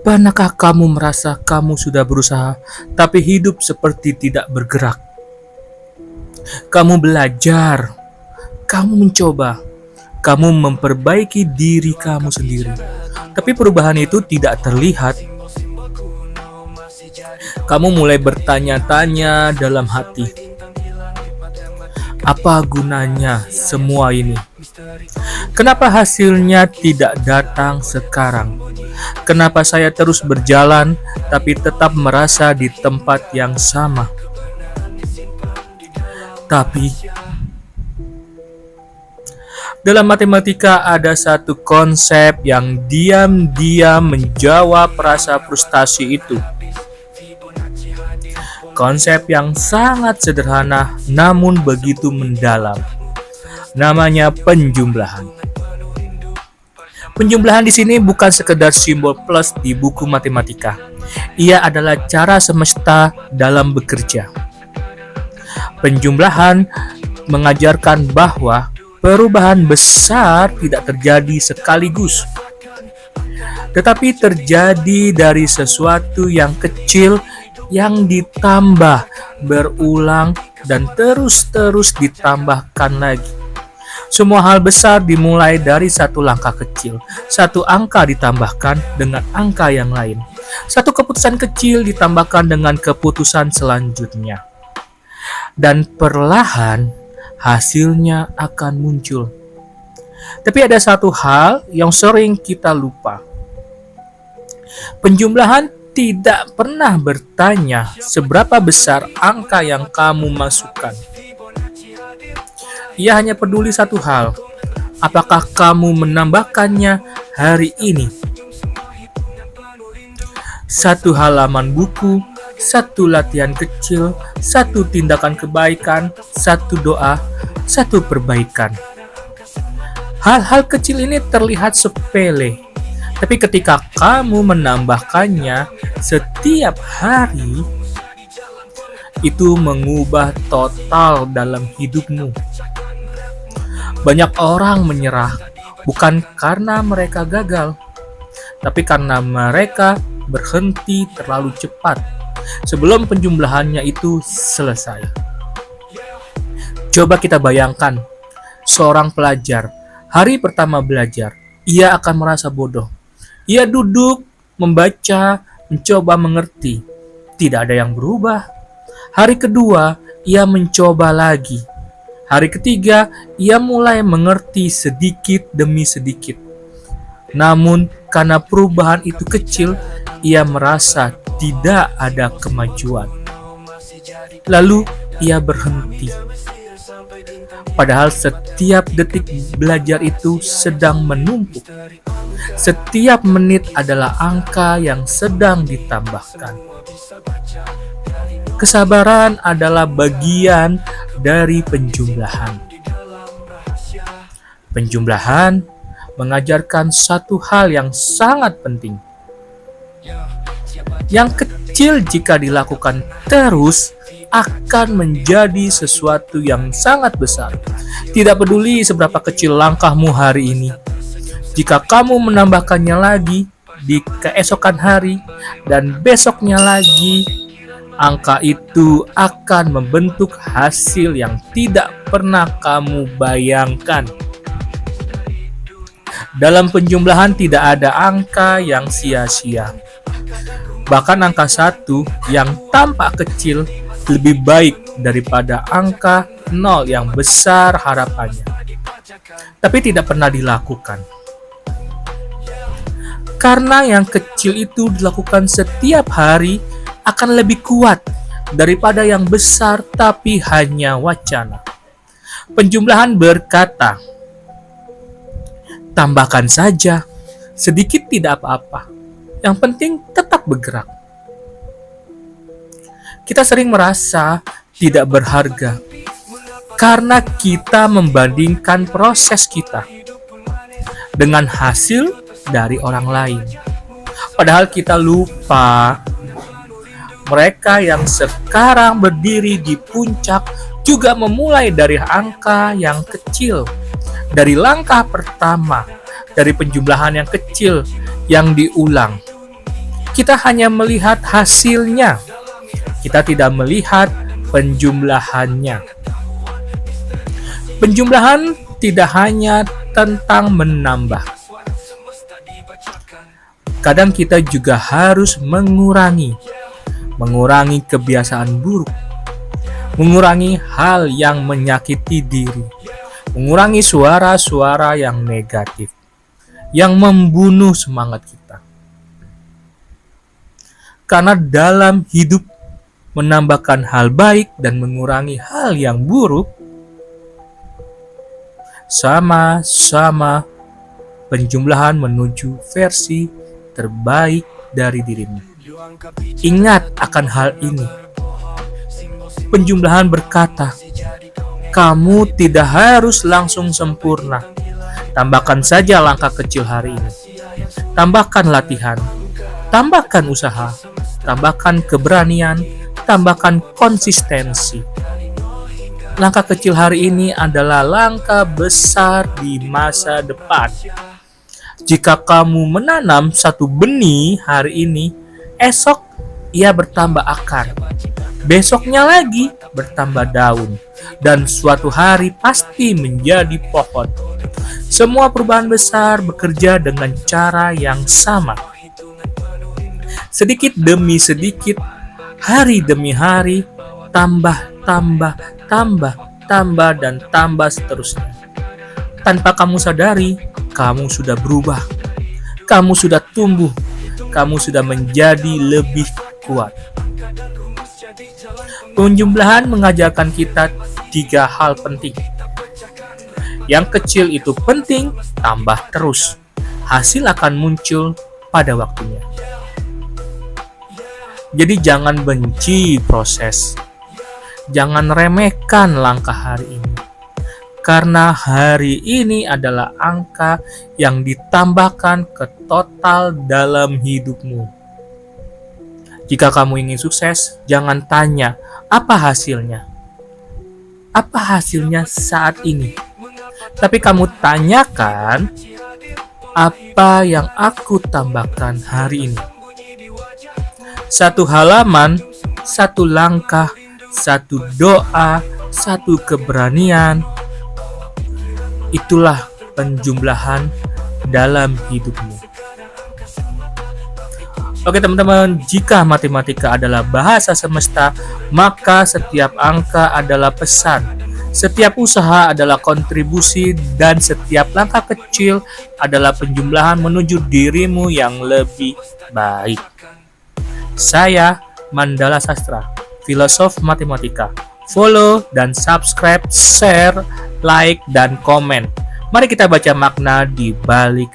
Pernahkah kamu merasa kamu sudah berusaha, tapi hidup seperti tidak bergerak? Kamu belajar, kamu mencoba, kamu memperbaiki diri kamu sendiri, tapi perubahan itu tidak terlihat. Kamu mulai bertanya-tanya dalam hati, apa gunanya semua ini? Kenapa hasilnya tidak datang sekarang? Kenapa saya terus berjalan tapi tetap merasa di tempat yang sama? Tapi dalam matematika ada satu konsep yang diam-diam menjawab rasa frustasi itu. Konsep yang sangat sederhana namun begitu mendalam. Namanya penjumlahan. Penjumlahan di sini bukan sekedar simbol plus di buku matematika. Ia adalah cara semesta dalam bekerja. Penjumlahan mengajarkan bahwa perubahan besar tidak terjadi sekaligus, tetapi terjadi dari sesuatu yang kecil yang ditambah, berulang, dan terus-terus ditambahkan lagi. Semua hal besar dimulai dari satu langkah kecil. Satu angka ditambahkan dengan angka yang lain. Satu keputusan kecil ditambahkan dengan keputusan selanjutnya. Dan perlahan hasilnya akan muncul. Tapi ada satu hal yang sering kita lupa. Penjumlahan tidak pernah bertanya seberapa besar angka yang kamu masukkan. Ia hanya peduli satu hal, apakah kamu menambahkannya hari ini? Satu halaman buku, satu latihan kecil, satu tindakan kebaikan, satu doa, satu perbaikan. Hal-hal kecil ini terlihat sepele, tapi ketika kamu menambahkannya setiap hari, itu mengubah total dalam hidupmu. Banyak orang menyerah bukan karena mereka gagal, tapi karena mereka berhenti terlalu cepat sebelum penjumlahannya itu selesai. Coba kita bayangkan seorang pelajar, hari pertama belajar, ia akan merasa bodoh. Ia duduk, membaca, mencoba mengerti. Tidak ada yang berubah. Hari kedua, ia mencoba lagi. Hari ketiga, ia mulai mengerti sedikit demi sedikit. Namun, karena perubahan itu kecil, ia merasa tidak ada kemajuan. Lalu, ia berhenti. Padahal setiap detik belajar itu sedang menumpuk. Setiap menit adalah angka yang sedang ditambahkan. Kesabaran adalah bagian dari penjumlahan. Penjumlahan mengajarkan satu hal yang sangat penting. Yang kecil jika dilakukan terus akan menjadi sesuatu yang sangat besar. Tidak peduli seberapa kecil langkahmu hari ini. Jika kamu menambahkannya lagi di keesokan hari dan besoknya lagi, angka itu akan membentuk hasil yang tidak pernah kamu bayangkan. Dalam penjumlahan tidak ada angka yang sia-sia. Bahkan angka 1 yang tampak kecil lebih baik daripada angka 0 yang besar harapannya, tapi tidak pernah dilakukan. Karena yang kecil itu dilakukan setiap hari akan lebih kuat daripada yang besar tapi hanya wacana. Penjumlahan berkata, tambahkan saja, sedikit tidak apa-apa. Yang penting tetap bergerak. Kita sering merasa tidak berharga karena kita membandingkan proses kita dengan hasil dari orang lain. Padahal kita lupa mereka yang sekarang berdiri di puncak juga memulai dari angka yang kecil, dari langkah pertama, dari penjumlahan yang kecil yang diulang. Kita hanya melihat hasilnya. Kita tidak melihat penjumlahannya. Penjumlahan tidak hanya tentang menambah. Kadang kita juga harus mengurangi kebiasaan buruk, mengurangi hal yang menyakiti diri, mengurangi suara-suara yang negatif, yang membunuh semangat kita. Karena dalam hidup, menambahkan hal baik dan mengurangi hal yang buruk sama-sama penjumlahan menuju versi terbaik dari dirimu. Ingat akan hal ini. Penjumlahan berkata, kamu tidak harus langsung sempurna. Tambahkan saja langkah kecil hari ini. Tambahkan latihan, tambahkan usaha, tambahkan keberanian, tambahkan konsistensi. Langkah kecil hari ini adalah langkah besar di masa depan. Jika kamu menanam satu benih hari ini, esok ia bertambah akar. Besoknya lagi bertambah daun. Dan suatu hari pasti menjadi pohon. Semua perubahan besar bekerja dengan cara yang sama. Sedikit demi sedikit, hari demi hari, tambah, dan tambah seterusnya. Tanpa kamu sadari, kamu sudah berubah. Kamu sudah tumbuh. Kamu sudah menjadi lebih kuat. Penjumlahan mengajarkan kita 3 hal penting. Yang kecil itu penting, tambah terus. Hasil akan muncul pada waktunya. Jadi jangan benci proses. Jangan remehkan langkah hari ini. Karena hari ini adalah angka yang ditambahkan ke total dalam hidupmu. Jika kamu ingin sukses, jangan tanya, apa hasilnya? Apa hasilnya saat ini? Tapi kamu tanyakan, apa yang aku tambahkan hari ini? 1 halaman, 1 langkah, 1 doa, 1 keberanian. Itulah penjumlahan dalam hidupmu. Oke teman-teman, jika matematika adalah bahasa semesta, maka setiap angka adalah pesan, setiap usaha adalah kontribusi, dan setiap langkah kecil adalah penjumlahan menuju dirimu yang lebih baik. Saya Mandala Sastra, filosof matematika. Follow dan subscribe, share, like, dan komen. Mari kita baca makna di balik